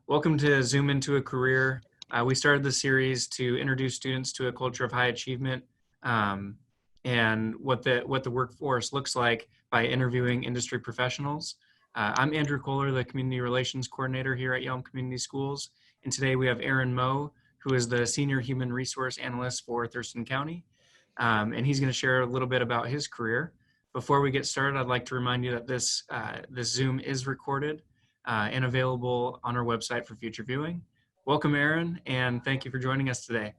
Welcome to Zoom into a Career. We started the series to introduce students to a culture of high achievement and what the workforce looks like by interviewing industry professionals. I'm Andrew Kohler, the Community Relations Coordinator here at Yelm Community Schools. And today we have Aaron Moe, who is the Senior Human Resource Analyst for Thurston County. And he's going to share a little bit about his career. Before we get started, I'd like to remind you that this Zoom is recorded and available on our website for future viewing. Welcome, Aaron, and thank you for joining us today.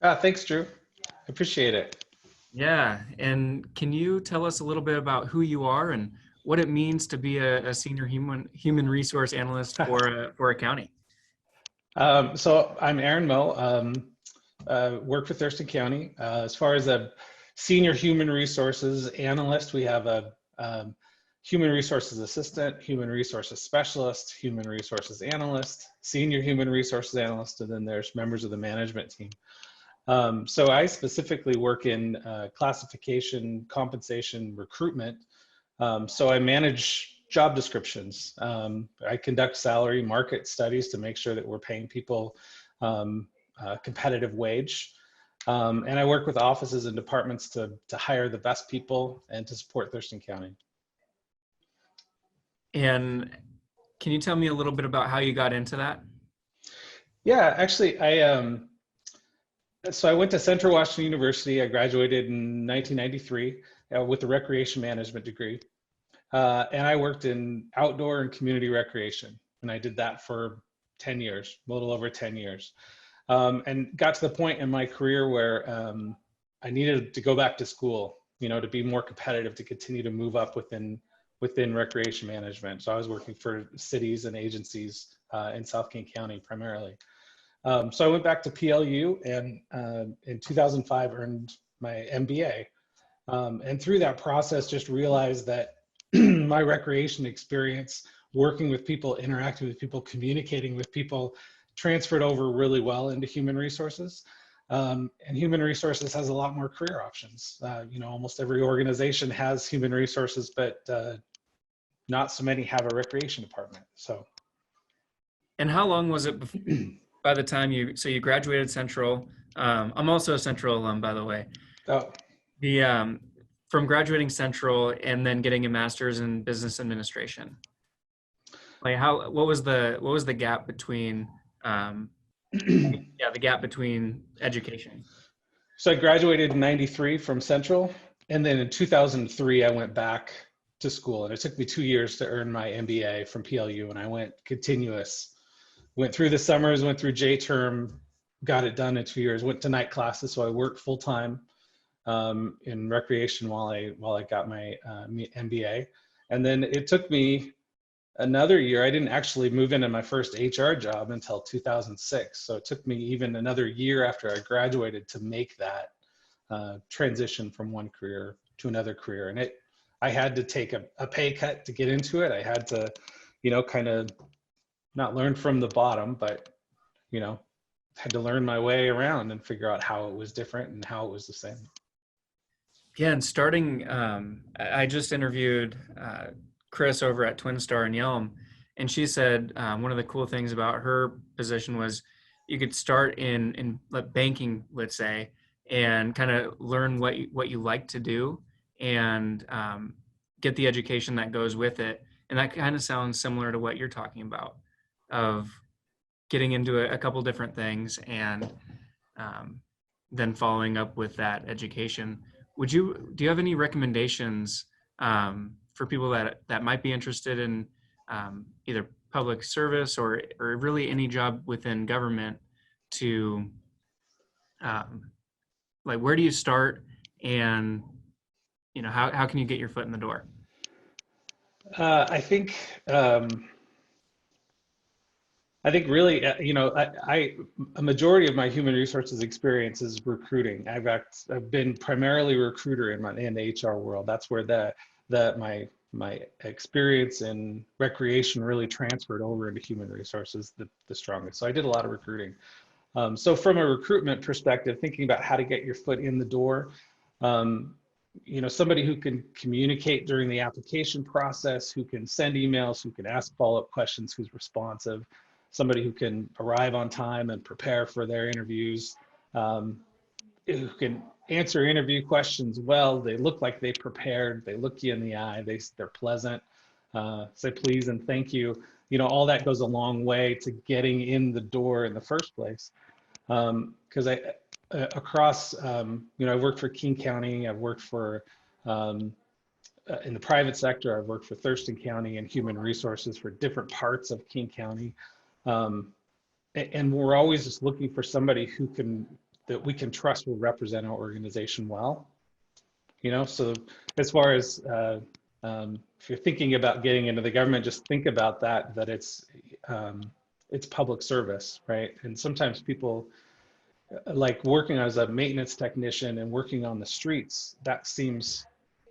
Thanks, Drew. I appreciate it. Yeah, and can you tell us a little bit about who you are and what it means to be a senior human resource analyst for a county? So I'm Aaron Moe. Work for Thurston County. As far as a senior human resources analyst, we have a human resources assistant, human resources specialist, human resources analyst, senior human resources analyst, and then there's members of the management team. So I specifically work in classification, compensation, recruitment. So I manage job descriptions. I conduct salary market studies to make sure that we're paying people a competitive wage. And I work with offices and departments to hire the best people and to support Thurston County. And can you tell me a little bit about how you got into that? Yeah, actually, so I went to Central Washington University. I graduated in 1993 with a recreation management degree. And I worked in outdoor and community recreation. And I did that for 10 years, a little over 10 years. And got to the point in my career where I needed to go back to school, to be more competitive, to continue to move up within recreation management. So I was working for cities and agencies in South King County primarily. So I went back to PLU and in 2005 earned my MBA. And through that process, just realized that my recreation experience, working with people, interacting with people, communicating with people, transferred over really well into human resources. And human resources has a lot more career options. Almost every organization has human resources, but not so many have a recreation department. So. And how long was it by the time you graduated Central? I'm also a Central alum, by the way. Oh. From graduating Central and then getting a master's in business administration. Like what was the gap between the gap between education? So I graduated in 93 from Central, and then in 2003 I went back to school, and it took me 2 years to earn my MBA from PLU, and I went continuous. Went through the summers, went through J-term, got it done in 2 years, went to night classes, so I worked full time in recreation while I got my MBA. And then it took me another year. I didn't actually move into my first HR job until 2006. So it took me even another year after I graduated to make that transition from one career to another career. And I had to take a pay cut to get into it. I had to, kind of not learn from the bottom, but, had to learn my way around and figure out how it was different and how it was the same. Yeah, and starting, I just interviewed Chris over at Twin Star in Yelm, and she said one of the cool things about her position was you could start in banking, let's say, and kind of learn what you like to do and get the education that goes with it. And that kind of sounds similar to what you're talking about, of getting into a couple different things and then following up with that education. Do you have any recommendations for people that might be interested in either public service or really any job within government to where do you start and how can you get your foot in the door? I think really, a majority of my human resources experience is recruiting. I've been primarily a recruiter in the HR world. That's where my experience in recreation really transferred over into human resources the strongest. So I did a lot of recruiting. So from a recruitment perspective, thinking about how to get your foot in the door, somebody who can communicate during the application process, who can send emails, who can ask follow-up questions, who's responsive. somebody who can arrive on time and prepare for their interviews, who can answer interview questions well. They look like they prepared. They look you in the eye. They're pleasant. Say please and thank you. You know, all that goes a long way to getting in the door in the first place. Because across, you know, I've worked for King County. I've worked for in the private sector. I've worked for Thurston County and Human Resources for different parts of King County. And we're always just looking for somebody that we can trust will represent our organization well. You know, so as far as if you're thinking about getting into the government, just think about that it's public service, right? And sometimes people like working as a maintenance technician and working on the streets, that seems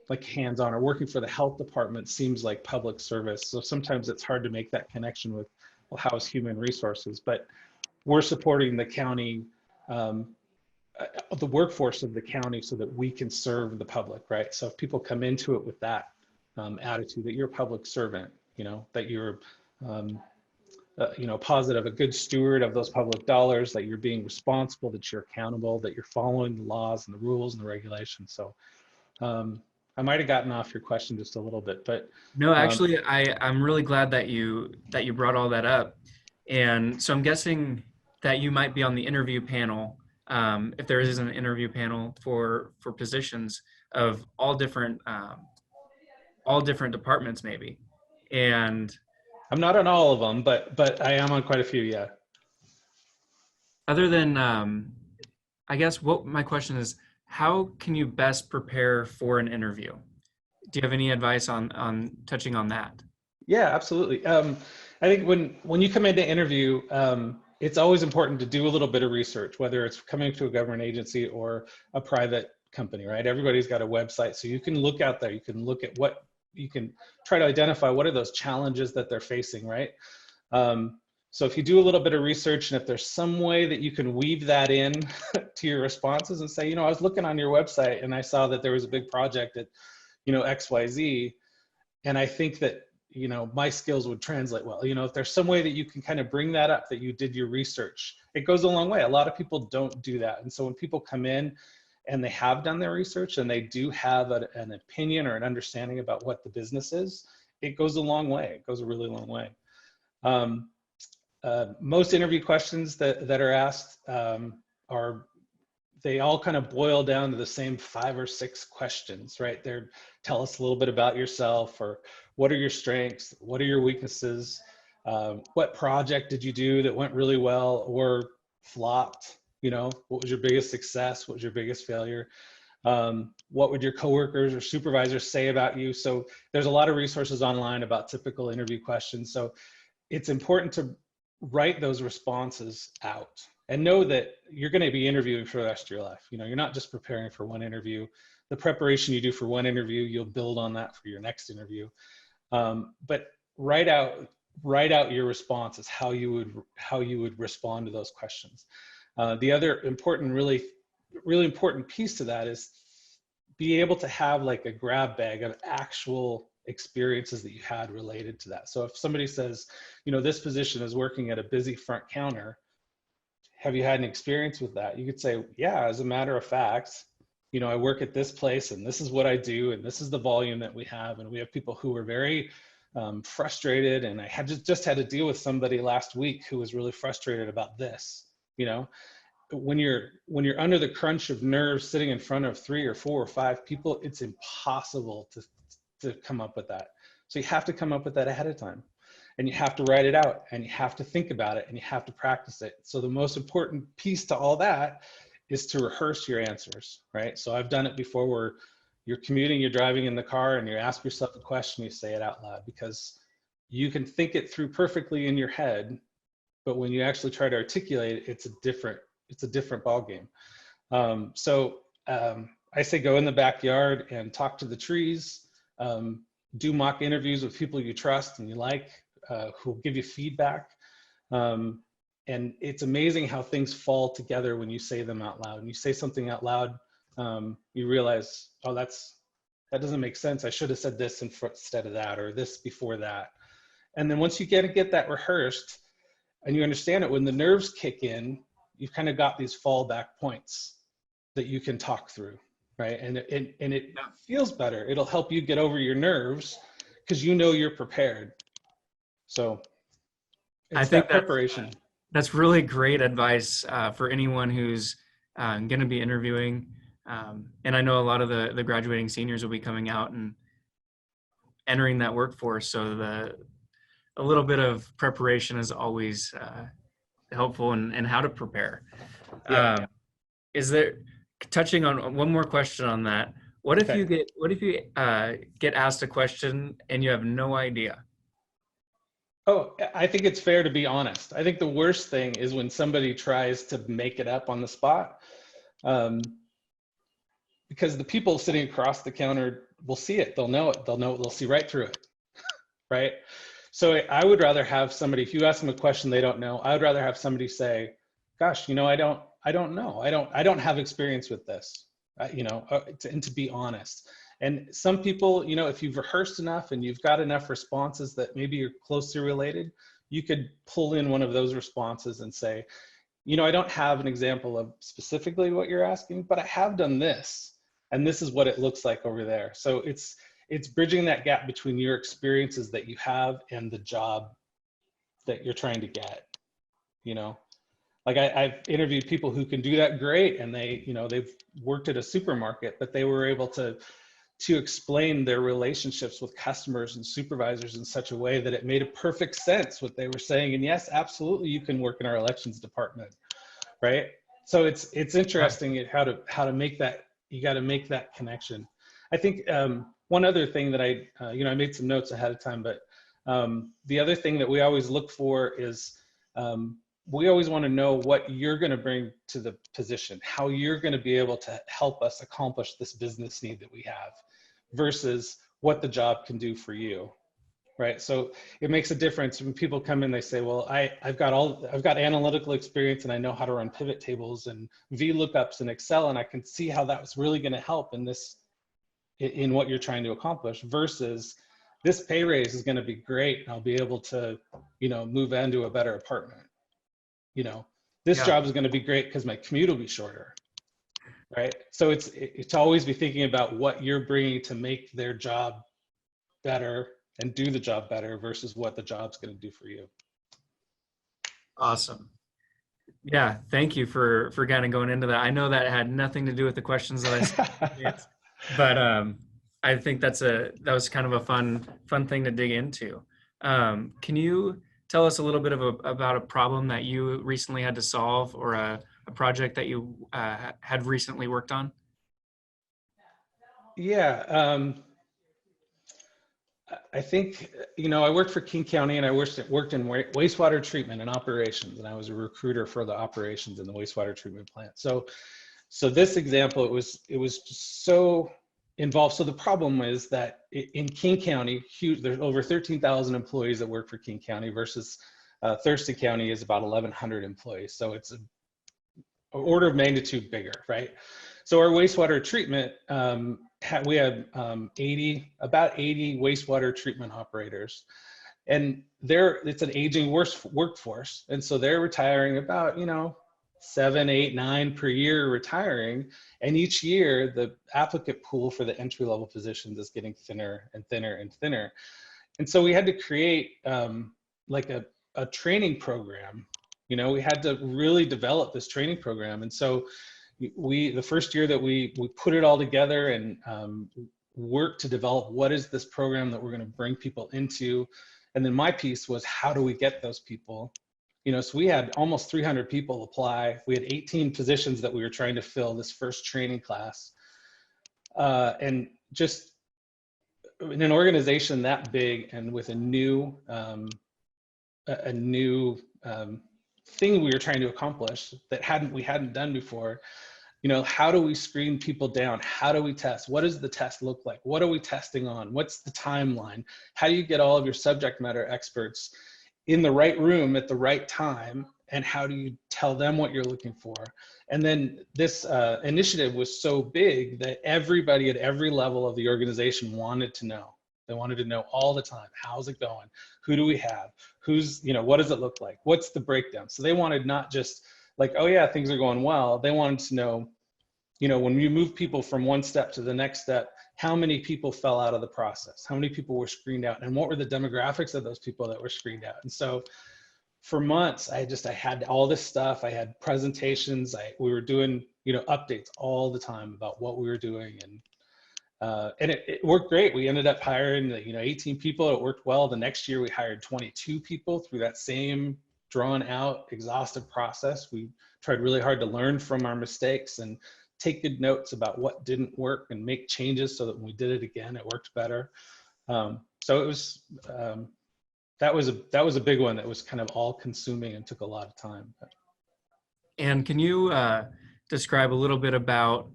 like hands-on, or working for the health department seems like public service. So sometimes it's hard to make that connection with, well, how is human resources? But we're supporting the county, the workforce of the county, so that we can serve the public, right? So if people come into it with that attitude, that you're a public servant, you know, that you're, you know, positive, a good steward of those public dollars, that you're being responsible, that you're accountable, that you're following the laws and the rules and the regulations. So I might have gotten off your question just a little bit, but No, actually, I'm really glad that you brought all that up. And so I'm guessing that you might be on the interview panel, if there is an interview panel for positions of all different departments, maybe. And I'm not on all of them, but I am on quite a few. Yeah. other than, I guess what my question is, how can you best prepare for an interview? Do you have any advice on touching on that? Yeah, absolutely. I think when you come in to interview, it's always important to do a little bit of research, whether it's coming to a government agency or a private company, right? Everybody's got a website, so you can look out there. You can look at what you can try to identify what are those challenges that they're facing, right? So if you do a little bit of research, and if there's some way that you can weave that in to your responses and say, you know, I was looking on your website and I saw that there was a big project at, you know, XYZ, and I think that, you know, my skills would translate well. You know, if there's some way that you can kind of bring that up, that you did your research, it goes a long way. A lot of people don't do that. And so when people come in and they have done their research and they do have an opinion or an understanding about what the business is, it goes a long way. It goes a really long way. Most interview questions that are asked they all kind of boil down to the same 5 or 6 questions, right? They're tell us a little bit about yourself, or what are your strengths? What are your weaknesses? What project did you do that went really well or flopped? You know, what was your biggest success? What was your biggest failure? What would your coworkers or supervisors say about you? So there's a lot of resources online about typical interview questions. So it's important to write those responses out and know that you're going to be interviewing for the rest of your life. You know, you're not just preparing for one interview. The preparation you do for one interview, you'll build on that for your next interview. But write out your responses, how you would respond to those questions. The other important, really important piece to that is be able to have like a grab bag of actual experiences that you had related to that. So if somebody says, you know, this position is working at a busy front counter, have you had an experience with that? You could say, yeah, as a matter of fact, you know, I work at this place and this is what I do and this is the volume that we have. And we have people who are very frustrated, and I had just had to deal with somebody last week who was really frustrated about this. You know, when you're under the crunch of nerves sitting in front of 3 or 4 or 5 people, it's impossible to come up with that. So you have to come up with that ahead of time, and you have to write it out, and you have to think about it, and you have to practice it. So the most important piece to all that is to rehearse your answers, right? So I've done it before, where you're commuting, you're driving in the car, and you ask yourself a question, you say it out loud, because you can think it through perfectly in your head, but when you actually try to articulate it, it's a different ballgame. I say go in the backyard and talk to the trees, do mock interviews with people you trust and you like, who'll give you feedback. And it's amazing how things fall together when you say them out loud. When you say something out loud, you realize, oh, that doesn't make sense. I should have said this instead of that, or this before that. And then once you get that rehearsed, and you understand it, when the nerves kick in, you've kind of got these fallback points that you can talk through, right? And it feels better. It'll help you get over your nerves because you know you're prepared. So I it's think that preparation. that's really great advice for anyone who's going to be interviewing. And I know a lot of the graduating seniors will be coming out and entering that workforce. So a little bit of preparation is always helpful and how to prepare. Yeah. Is there, touching on one more question on that, what if Okay. you get asked a question and you have no idea? Oh, I think it's fair to be honest. I think the worst thing is when somebody tries to make it up on the spot, because the people sitting across the counter will see it. They'll know it. They'll see right through it, right? So I would rather have somebody, if you ask them a question they don't know, I would rather have somebody say, gosh, I don't know. I don't have experience with this, and to be honest. And some people, if you've rehearsed enough and you've got enough responses that maybe you're closely related, you could pull in one of those responses and say, I don't have an example of specifically what you're asking, but I have done this, and this is what it looks like over there. So it's bridging that gap between your experiences that you have and the job that you're trying to get. Like I've interviewed people who can do that great, and they've worked at a supermarket, but they were able to explain their relationships with customers and supervisors in such a way that it made a perfect sense what they were saying. And yes, absolutely, you can work in our elections department, right? So it's interesting at how to make that. You got to make that connection. I think one other thing that I made some notes ahead of time, but the other thing that we always look for is we always want to know what you're going to bring to the position, how you're going to be able to help us accomplish this business need that we have versus what the job can do for you, right? So it makes a difference when people come in, they say, well, I've got analytical experience and I know how to run pivot tables and VLOOKUPs in Excel, and I can see how that was really going to help in what you're trying to accomplish, versus this pay raise is going to be great and I'll be able to, move into a better apartment. This job is going to be great because my commute will be shorter, right? So it's always be thinking about what you're bringing to make their job better and do the job better versus what the job's going to do for you. Awesome. Yeah, thank you for kind of going into that. I know that had nothing to do with the questions that I said, but I think that was kind of a fun thing to dig into. Can you tell us a little bit about a problem that you recently had to solve, or a project that you had recently worked on? Yeah, I think, I worked for King County, and I worked in wastewater treatment and operations, and I was a recruiter for the operations in the wastewater treatment plant. So this example, it was just so involved. So the problem is that in King County, there's over 13,000 employees that work for King County versus Thurston County is about 1,100 employees. So it's an order of magnitude bigger, right? So our wastewater treatment, we had about 80 wastewater treatment operators, and it's an aging workforce. And so they're retiring about, 7, 8, 9 per year retiring. And each year the applicant pool for the entry-level positions is getting thinner and thinner and thinner. And so we had to create like a training program. We had to really develop this training program. And so the first year that we put it all together and worked to develop what is this program that we're going to bring people into. And then my piece was, how do we get those people? So we had almost 300 people apply. We had 18 positions that we were trying to fill this first training class. And just in an organization that big and with a new thing we were trying to accomplish that we hadn't done before, how do we screen people down? How do we test? What does the test look like? What are we testing on? What's the timeline? How do you get all of your subject matter experts in the right room at the right time? And how do you tell them what you're looking for? And then this initiative was so big that everybody at every level of the organization wanted to know. They wanted to know all the time, how's it going? Who do we have? Who's, what does it look like? What's the breakdown? So they wanted not just like, oh yeah, things are going well. They wanted to know, when you move people from one step to the next step, how many people fell out of the process? How many people were screened out? And what were the demographics of those people that were screened out? And so for months, I had all this stuff. I had presentations. We were doing, updates all the time about what we were doing. And it worked great. We ended up hiring, 18 people. It worked well. The next year we hired 22 people through that same drawn out, exhaustive process. We tried really hard to learn from our mistakes and take good notes about what didn't work and make changes so that when we did it again, it worked better. So it was, that was a big one that was kind of all consuming and took a lot of time. And can you describe a little bit about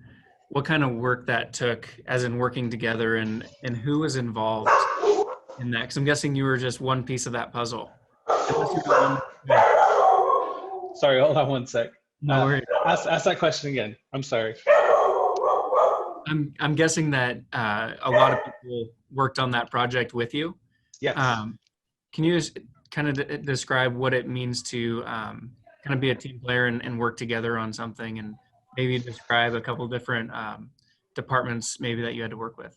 what kind of work that took, as in working together, and who was involved in that? Because I'm guessing you were just one piece of that puzzle. Unless you were one. Sorry, hold on one sec. No worries. Ask that question again. I'm sorry. I'm guessing that a lot of people worked on that project with you. Yes. Can you just kind of describe what it means to kind of be a team player and work together on something, and maybe describe a couple different departments maybe that you had to work with?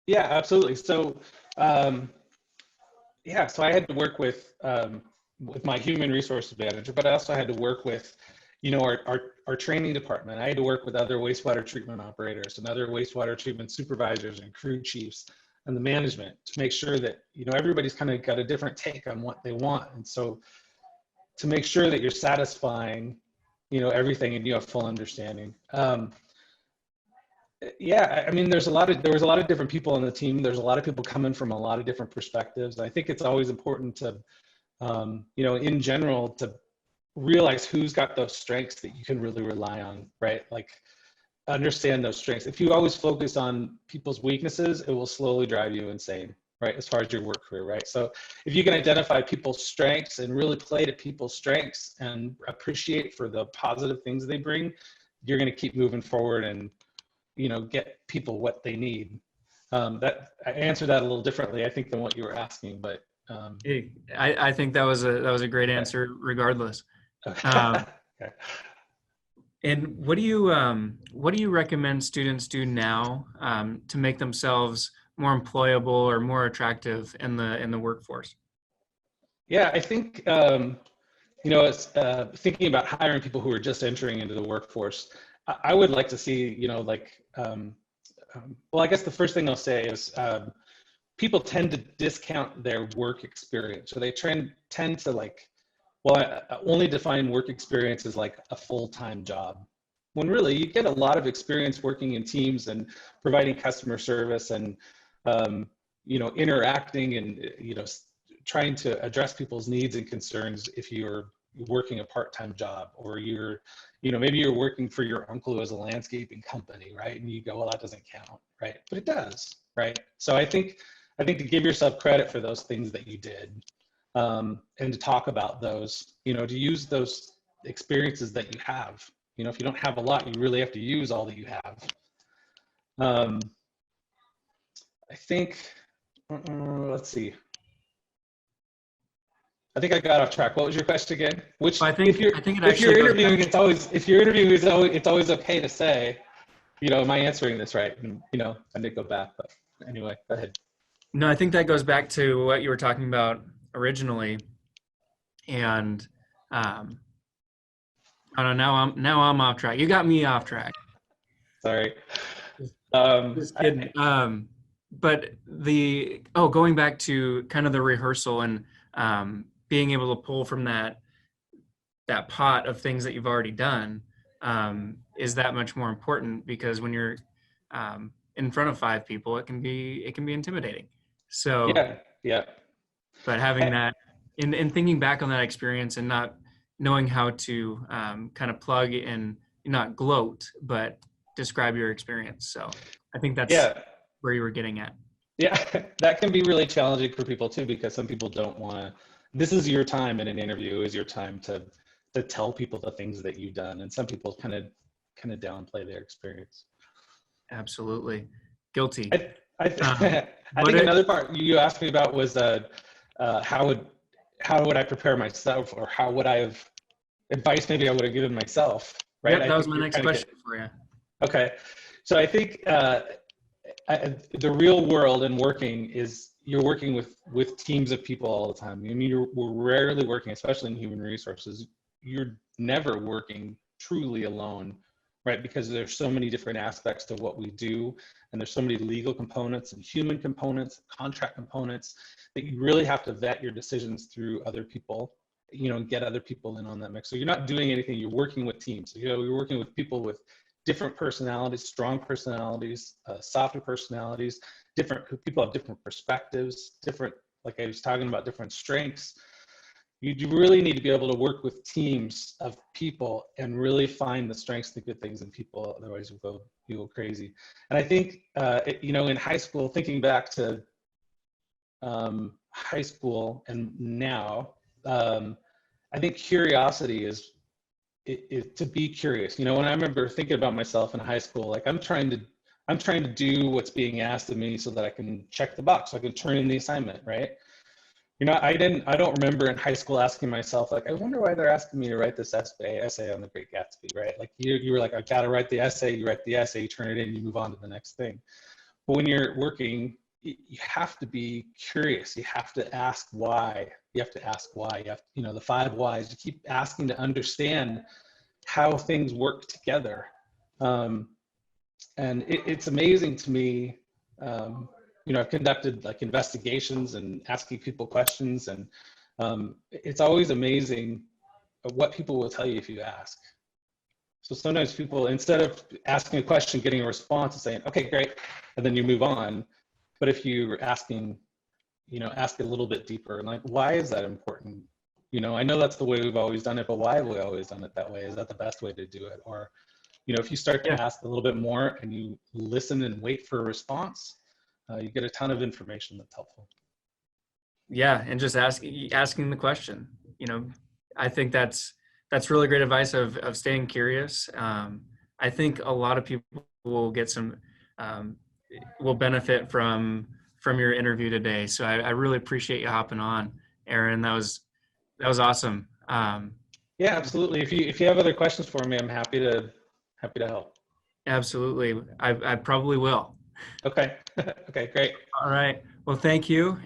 Yeah, absolutely. So, so I had to work with my human resources manager, but I also had to work with, our training department. I had to work with other wastewater treatment operators and other wastewater treatment supervisors and crew chiefs and the management to make sure that, everybody's kind of got a different take on what they want. And so to make sure that you're satisfying, everything and you have full understanding. Yeah, I mean, there was a lot of different people on the team. There's a lot of people coming from a lot of different perspectives. I think it's always important to, in general, to realize who's got those strengths that you can really rely on, right? Like, understand those strengths. If you always focus on people's weaknesses, it will slowly drive you insane, right? As far as your work career, right? So if you can identify people's strengths and really play to people's strengths and appreciate for the positive things they bring, you're going to keep moving forward and, get people what they need. That I answered that a little differently, I think, than what you were asking, but I think that was a great answer regardless. okay. And what do you recommend students do now to make themselves more employable or more attractive in the workforce? Yeah, I think it's thinking about hiring people who are just entering into the workforce. I would like to see, well, I guess the first thing I'll say is people tend to discount their work experience. So they tend to I only define work experience as like a full-time job, when really you get a lot of experience working in teams and providing customer service and, interacting and, trying to address people's needs and concerns if you're working a part-time job, or you're, maybe you're working for your uncle who has a landscaping company, right? And you go, well, that doesn't count, right? But it does, right? So I think to give yourself credit for those things that you did, and to talk about those, to use those experiences that you have. If you don't have a lot, you really have to use all that you have. I think, let's see. I think I got off track. What was your question again? If you're interviewing, it's always okay to say, am I answering this right? And, I did go back, but anyway, go ahead. No, I think that goes back to what you were talking about originally, and I don't know. Now I'm off track. You got me off track. Sorry. Just kidding. But going back to kind of the rehearsal and being able to pull from that pot of things that you've already done is that much more important, because when you're in front of 5 people, it can be intimidating. So yeah. But having that and thinking back on that experience and not knowing how to kind of plug and not gloat, but describe your experience. So I think that's where you were getting at. Yeah, that can be really challenging for people too, because some people don't want to. This is your time in an interview, is your time to tell people the things that you've done, and some people kind of downplay their experience. Absolutely. Guilty. I, Um, I but think another part you asked me about was how would I prepare myself, or how would I have advice maybe I would have given myself, right? yep, I that was think my you're next kind of question getting, for you. okay. So I think the real world and working is you're working with teams of people all the time. I mean, we're rarely working, especially in human resources. You're never working truly alone, right? Because there's so many different aspects to what we do, and there's so many legal components and human components, contract components, that you really have to vet your decisions through other people, and get other people in on that mix. So you're not doing anything, you're working with teams. You're working with people with different personalities, strong personalities, softer personalities. Different people have different perspectives, different, like I was talking about, different strengths. You really need to be able to work with teams of people and really find the strengths and the good things in people. Otherwise, you go crazy. And I think, in high school, thinking back to high school and now, I think curiosity is to be curious. When I remember thinking about myself in high school, like I'm trying to do what's being asked of me so that I can check the box, so I can turn in the assignment, right? I don't remember in high school asking myself, like, I wonder why they're asking me to write this essay on the Great Gatsby, right? Like you were like, I gotta write the essay, you write the essay, you turn it in, you move on to the next thing. But when you're working, you have to be curious. You have to ask why. You have to ask why. You have, the 5 whys. You keep asking to understand how things work together. And it's amazing to me. I've conducted like investigations and asking people questions, and it's always amazing what people will tell you if you ask. So sometimes people, instead of asking a question, getting a response and saying, okay, great, and then you move on. But if you're asking, ask a little bit deeper, and like, why is that important? I know that's the way we've always done it, but why have we always done it that way? Is that the best way to do it? Or, if you start Yeah. to ask a little bit more and you listen and wait for a response, you get a ton of information that's helpful. Yeah, and just asking the question. I think that's really great advice of staying curious. I think a lot of people will get some will benefit from your interview today. So I really appreciate you hopping on, Aaron. That was awesome. Yeah, absolutely. If you have other questions for me, I'm happy to help. Absolutely. I probably will. Okay. Okay, great. All right. Well, thank you.